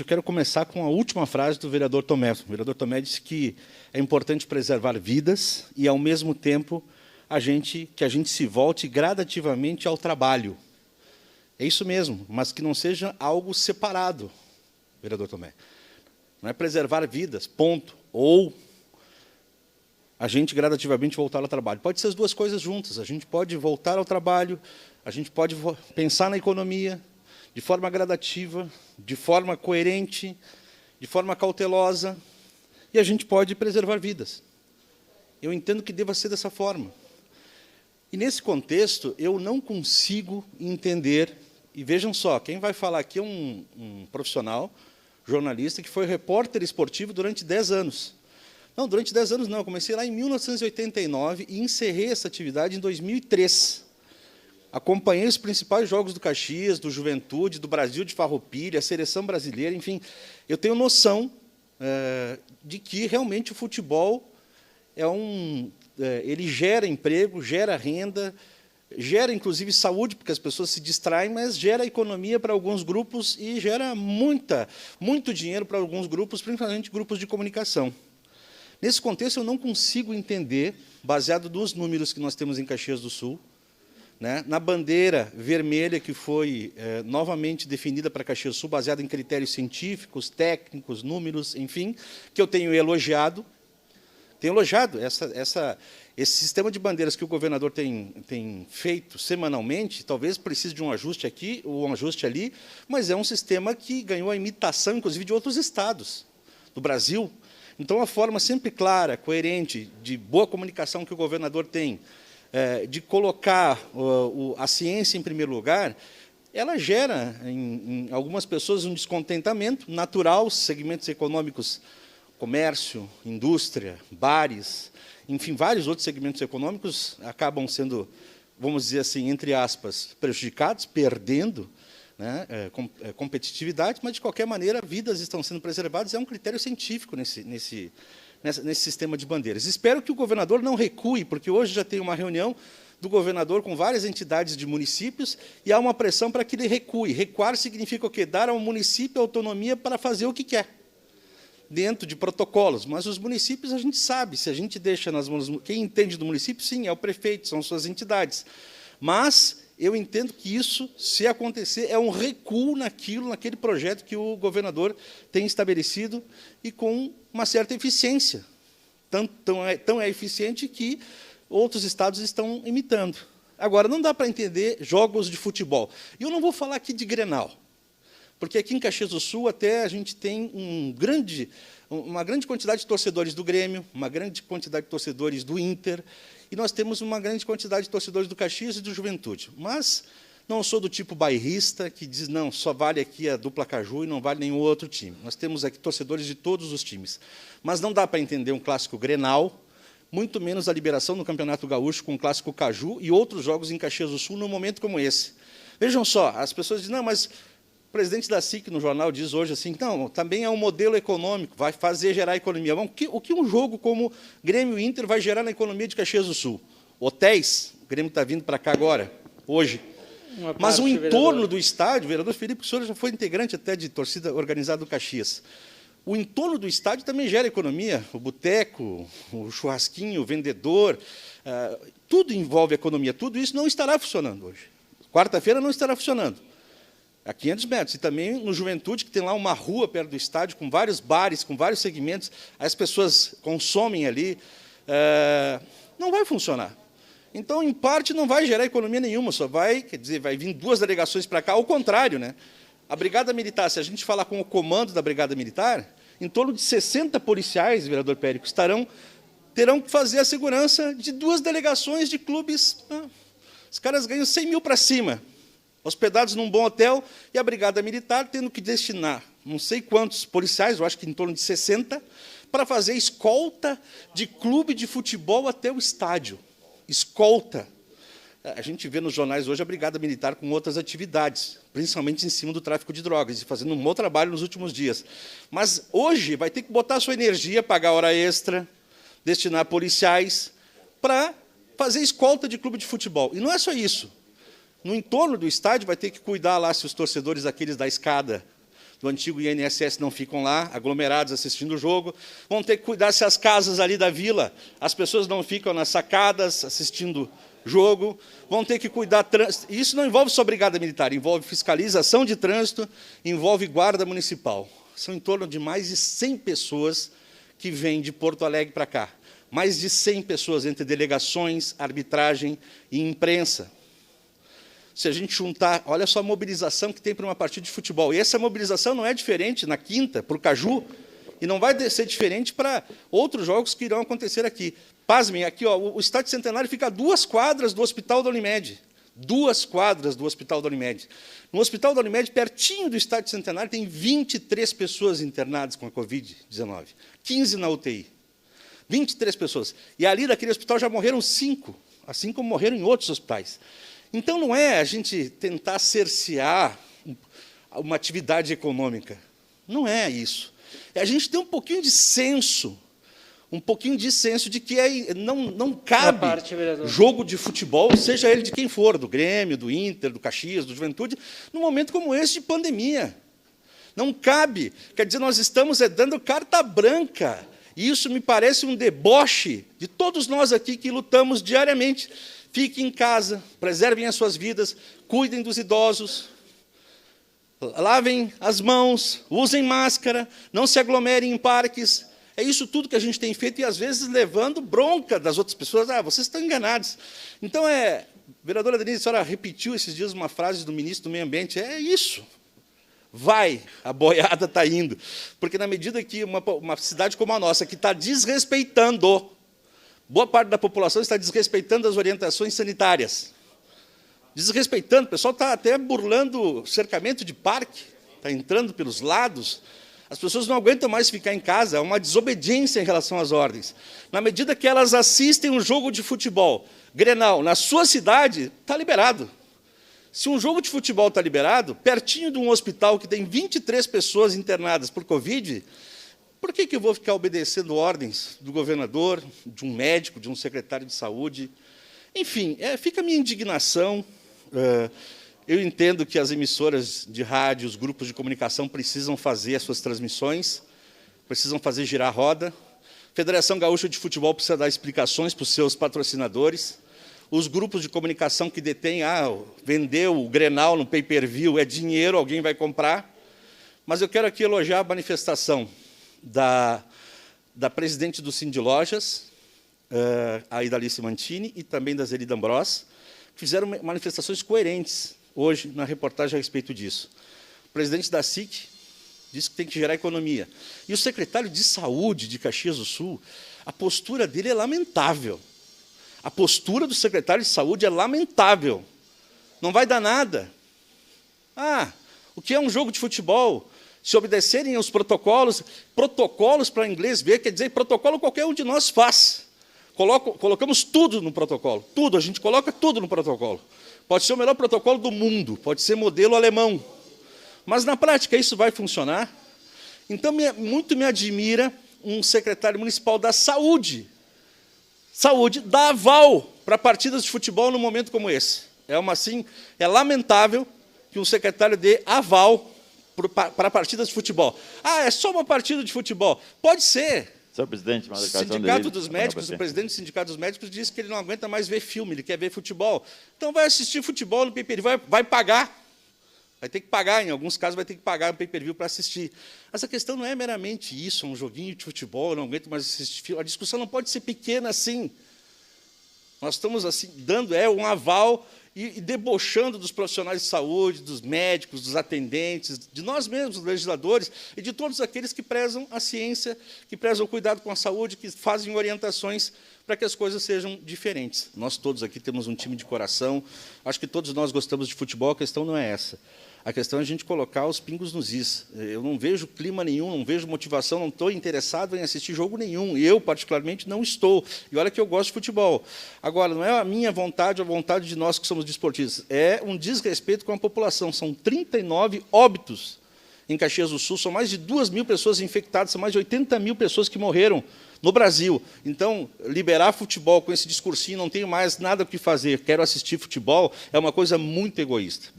Eu quero começar com a última frase do vereador Tomé. O vereador Tomé disse que é importante preservar vidas e, ao mesmo tempo, que a gente se volte gradativamente ao trabalho. É isso mesmo, mas que não seja algo separado, vereador Tomé. Não é preservar vidas, ponto. Ou a gente gradativamente voltar ao trabalho. Pode ser as duas coisas juntas. A gente pode voltar ao trabalho, a gente pode pensar na economia de forma gradativa, de forma coerente, de forma cautelosa, e a gente pode preservar vidas. Eu entendo que deva ser dessa forma. E, nesse contexto, eu não consigo entender, e vejam só, quem vai falar aqui é um profissional, jornalista, que foi repórter esportivo durante 10 anos. Não, durante 10 anos não, eu comecei lá em 1989 e encerrei essa atividade em 2003. Acompanhei os principais jogos do Caxias, do Juventude, do Brasil de Farroupilha, a seleção brasileira, enfim. Eu tenho noção de que, realmente, o futebol ele gera emprego, gera renda, gera, inclusive, saúde, porque as pessoas se distraem, mas gera economia para alguns grupos e gera muito dinheiro para alguns grupos, principalmente grupos de comunicação. Nesse contexto, eu não consigo entender, baseado nos números que nós temos em Caxias do Sul, na bandeira vermelha que foi novamente definida para Caxias do Sul, baseada em critérios científicos, técnicos, números, enfim, que eu tenho elogiado. Tenho elogiado esse sistema de bandeiras que o governador tem feito semanalmente, talvez precise de um ajuste aqui ou um ajuste ali, mas é um sistema que ganhou a imitação, inclusive, de outros estados do Brasil. Então, a forma sempre clara, coerente, de boa comunicação que o governador tem, de colocar a ciência em primeiro lugar, ela gera, em algumas pessoas, um descontentamento natural, segmentos econômicos, comércio, indústria, bares, enfim, vários outros segmentos econômicos acabam sendo, vamos dizer assim, entre aspas, prejudicados, perdendo competitividade, mas, de qualquer maneira, vidas estão sendo preservadas, é um critério científico nesse sistema de bandeiras. Espero que o governador não recue, porque hoje já tem uma reunião do governador com várias entidades de municípios e há uma pressão para que ele recue. Recuar significa o quê? Dar ao município autonomia para fazer o que quer, dentro de protocolos. Mas os municípios, a gente sabe, se a gente deixa nas mãos... Quem entende do município, sim, é o prefeito, são suas entidades. Mas eu entendo que isso, se acontecer, é um recuo naquele projeto que o governador tem estabelecido e com uma certa eficiência. Tão é eficiente que outros estados estão imitando. Agora, não dá para entender jogos de futebol. E eu não vou falar aqui de Grenal, porque aqui em Caxias do Sul até a gente tem uma grande quantidade de torcedores do Grêmio, uma grande quantidade de torcedores do Inter, e nós temos uma grande quantidade de torcedores do Caxias e do Juventude. Mas não sou do tipo bairrista, que diz, não, só vale aqui a dupla Caju e não vale nenhum outro time. Nós temos aqui torcedores de todos os times. Mas não dá para entender um clássico Grenal, muito menos a liberação do Campeonato Gaúcho com o clássico Caju e outros jogos em Caxias do Sul num momento como esse. Vejam só, as pessoas dizem, não, mas o presidente da SIC, no jornal, diz hoje assim, não, também é um modelo econômico, vai gerar economia. Bom, o que um jogo como Grêmio e Inter vai gerar na economia de Caxias do Sul? Hotéis, o Grêmio está vindo para cá agora, hoje. Mas o entorno do estádio, o vereador Felipe, o senhor já foi integrante até de torcida organizada do Caxias. O entorno do estádio também gera economia, o boteco, o churrasquinho, o vendedor, tudo envolve economia, tudo isso não estará funcionando hoje. Quarta-feira não estará funcionando. A 500 metros. E também no Juventude, que tem lá uma rua perto do estádio, com vários bares, com vários segmentos, as pessoas consomem ali, não vai funcionar. Então, em parte, não vai gerar economia nenhuma, só vai vir 2 delegações para cá, ao contrário, A Brigada Militar, se a gente falar com o comando da Brigada Militar, em torno de 60 policiais, vereador Périco, terão que fazer a segurança de 2 delegações de clubes. Os caras ganham 100 mil para cima, hospedados num bom hotel, e a Brigada Militar tendo que destinar não sei quantos policiais, eu acho que em torno de 60, para fazer escolta de clube de futebol até o estádio. Escolta. A gente vê nos jornais hoje a Brigada Militar com outras atividades, principalmente em cima do tráfico de drogas, e fazendo um bom trabalho nos últimos dias. Mas hoje vai ter que botar a sua energia, pagar hora extra, destinar policiais, para fazer escolta de clube de futebol. E não é só isso. No entorno do estádio vai ter que cuidar lá se os torcedores, aqueles da escada do antigo INSS não ficam lá, aglomerados assistindo o jogo. Vão ter que cuidar se as casas ali da vila, as pessoas não ficam nas sacadas assistindo jogo. Vão ter que cuidar trânsito. Isso não envolve só brigada militar, envolve fiscalização de trânsito, envolve guarda municipal. São em torno de mais de 100 pessoas que vêm de Porto Alegre para cá. Mais de 100 pessoas entre delegações, arbitragem e imprensa. Se a gente juntar, olha só a mobilização que tem para uma partida de futebol. E essa mobilização não é diferente na quinta, para o Caju, e não vai ser diferente para outros jogos que irão acontecer aqui. Pasmem, aqui ó, o Estádio Centenário fica a 2 quadras do Hospital da Unimed. 2 quadras do Hospital da Unimed. No Hospital da Unimed, pertinho do Estádio Centenário, tem 23 pessoas internadas com a Covid-19. 15 na UTI. 23 pessoas. E ali daquele hospital já morreram 5, assim como morreram em outros hospitais. Então, não é a gente tentar cercear uma atividade econômica. Não é isso. É a gente ter um pouquinho de senso, de que não cabe jogo de futebol, seja ele de quem for, do Grêmio, do Inter, do Caxias, do Juventude, num momento como esse de pandemia. Não cabe. Quer dizer, nós estamos dando carta branca. E isso me parece um deboche de todos nós aqui que lutamos diariamente. Fiquem em casa, preservem as suas vidas, cuidem dos idosos, lavem as mãos, usem máscara, não se aglomerem em parques. É isso tudo que a gente tem feito e, às vezes, levando bronca das outras pessoas. Ah, vocês estão enganados. Então, vereadora Denise, a senhora repetiu esses dias uma frase do ministro do Meio Ambiente. É isso. Vai, a boiada está indo. Porque, na medida que uma cidade como a nossa, que está desrespeitando, boa parte da população está desrespeitando as orientações sanitárias. Desrespeitando, o pessoal está até burlando cercamento de parque, está entrando pelos lados. As pessoas não aguentam mais ficar em casa, é uma desobediência em relação às ordens. Na medida que elas assistem um jogo de futebol, Grenal, na sua cidade, está liberado. Se um jogo de futebol está liberado, pertinho de um hospital que tem 23 pessoas internadas por Covid, por que eu vou ficar obedecendo ordens do governador, de um médico, de um secretário de saúde? Enfim, fica a minha indignação. Eu entendo que as emissoras de rádio, os grupos de comunicação precisam fazer as suas transmissões, precisam fazer girar a roda. A Federação Gaúcha de Futebol precisa dar explicações para os seus patrocinadores. Os grupos de comunicação que detêm, vendeu o Grenal no pay-per-view, é dinheiro, alguém vai comprar. Mas eu quero aqui elogiar a manifestação da presidente do Sind Lojas, a Idalice Mantini, e também da Zeli D'Ambros, que fizeram manifestações coerentes hoje na reportagem a respeito disso. O presidente da SIC disse que tem que gerar economia. E o secretário de Saúde de Caxias do Sul, a postura dele é lamentável. A postura do secretário de Saúde é lamentável. Não vai dar nada. O que é um jogo de futebol? Se obedecerem aos protocolos para inglês ver, quer dizer, protocolo qualquer um de nós faz. Colocamos tudo no protocolo, tudo, a gente coloca tudo no protocolo. Pode ser o melhor protocolo do mundo, pode ser modelo alemão. Mas, na prática, isso vai funcionar? Então, muito me admira um secretário municipal da Saúde dá aval para partidas de futebol num momento como esse. É lamentável que um secretário dê aval para partidas de futebol. É só uma partida de futebol. Pode ser. Senhor presidente, o Sindicato dos Médicos, o presidente do Sindicato dos Médicos disse que ele não aguenta mais ver filme, ele quer ver futebol. Então vai assistir futebol no pay-per-view, vai pagar. Vai ter que pagar, em alguns casos vai ter que pagar no pay-per-view para assistir. Mas a questão não é meramente isso, um joguinho de futebol, eu não aguento mais assistir filme. A discussão não pode ser pequena assim. Nós estamos assim, dando um aval e debochando dos profissionais de saúde, dos médicos, dos atendentes, de nós mesmos, os legisladores, e de todos aqueles que prezam a ciência, que prezam o cuidado com a saúde, que fazem orientações para que as coisas sejam diferentes. Nós todos aqui temos um time de coração, acho que todos nós gostamos de futebol, a questão não é essa. A questão é a gente colocar os pingos nos is. Eu não vejo clima nenhum, não vejo motivação, não estou interessado em assistir jogo nenhum. Eu, particularmente, não estou. E olha que eu gosto de futebol. Agora, não é a minha vontade, a vontade de nós que somos desportistas. É um desrespeito com a população. São 39 óbitos em Caxias do Sul, são mais de 2.000 pessoas infectadas, são mais de 80.000 pessoas que morreram no Brasil. Então, liberar futebol com esse discursinho, não tenho mais nada o que fazer, quero assistir futebol, é uma coisa muito egoísta.